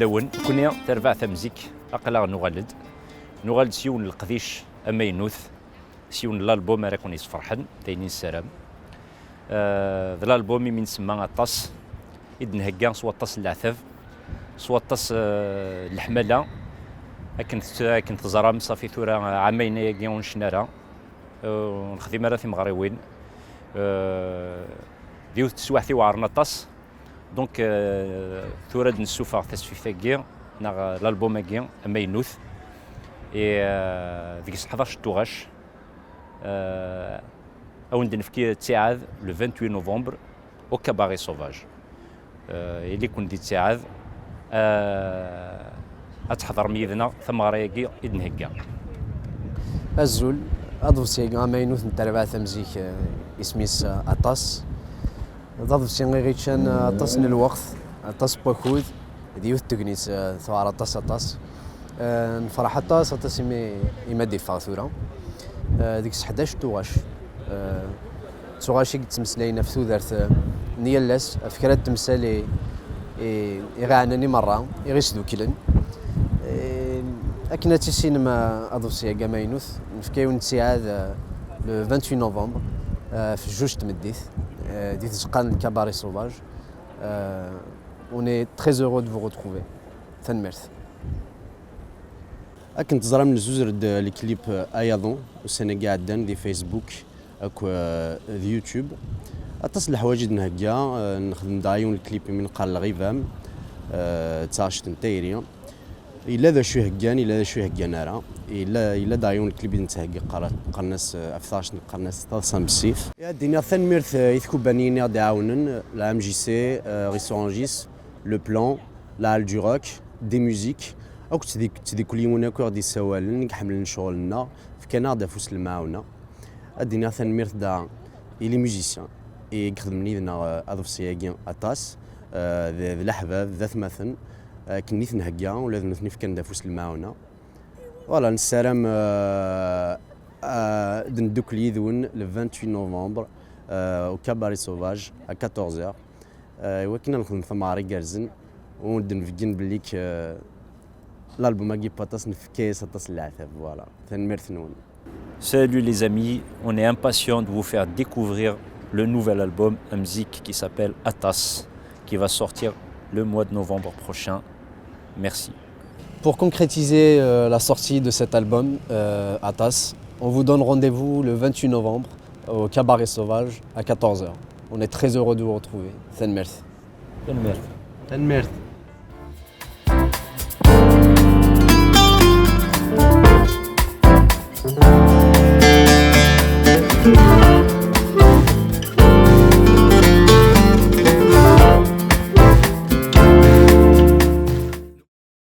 داون كنا تربع تمزيك أقلا نغالد سيون القديش أما ينوث سيون الألبوم راكون يسفرحن تاينين السلام. ذا الألبوم من سما غطاس إذن هكا سوا طاس العثف سوا طاس الحملة كنت تزرام صافي ثورة عامين ياكي ونشنارا ونخدم راه في مغريوين ديوث تسواحتي وعرنا طاس دونك ثورة نسوفا تسفيف تاكي ناغ الألبوم هاكي أما ينوث ديك 11 توغاش أو ندنفكي تساعد لو 28 نوفمبر أو كاباري سوفاج اللي كنت تساعد أتحضر ميدنا ثم غرايكي إذن هكا الزول أضفسي ما ينوث نتربع تمزيك اسميس أطاس ضفسي غيريتشان أطاس الوقت أطاس باكود ديوث تقنيس ثوار أطاس نفرح أطاس إما ديفا ثورة ديك 11 توغاش توغاشي تمسلاينا في ثوذرت نيالاس فكرة تمسالي يغعنني مرة يغيسدو كيلن أكنا تيسينما أضوسيا كاماينوث نفكاو نتساعد لو 28 نوفمبر في جوج تمديث دي تسقان كاباري سوفاج on est très heureux de vous retrouver تنمرث كنت زرا من زوزر لي كليب ايضا والسنه قاعدين دي فيسبوك اكو دي يوتيوب اتصل الحوايج نهكا نخدم دايون الكليب من قال غيفام تاشت نتايريا الا ذا شو هكان الا ذا شو هكان راه الا دايون الكليب نتاعي قرناس افثاش قرناس تصام بالسيف يا الدنيا ثنمرث يثكو بانيني داعونن لا ام جي سي ريسورانجيس لو بلان لا الجوروك دي ميوزيك أو تدي كل يوم ناكل دي سوالن نحمل شغلنا في كندا فوس المعاونة الدنيا ثنمرث دا إلي ميوزيسيان يخدمني ذنا أضفسياكي أطاس ذا الأحباب ذا ثمثن كنيث نهكا ولا ذنثني في كندا فوس المعاونة فوالا نسالم ندوكل يذون لو 28 نوفمبر au Cabaret Sauvage à 14h وكنا نخدم ثماري كارزن وندنفكين بليك l'album Agui Patas Nfké Satas L'Athef, voilà. Salut les amis, on est impatient de vous faire découvrir le nouvel album Mzik qui s'appelle Atas, qui va sortir le mois de novembre prochain. Merci. Pour concrétiser la sortie de cet album, Atas, on vous donne rendez-vous le 28 novembre au Cabaret Sauvage à 14h. On est très heureux de vous retrouver. Thanmerth. Thanmerth. Thanmerth.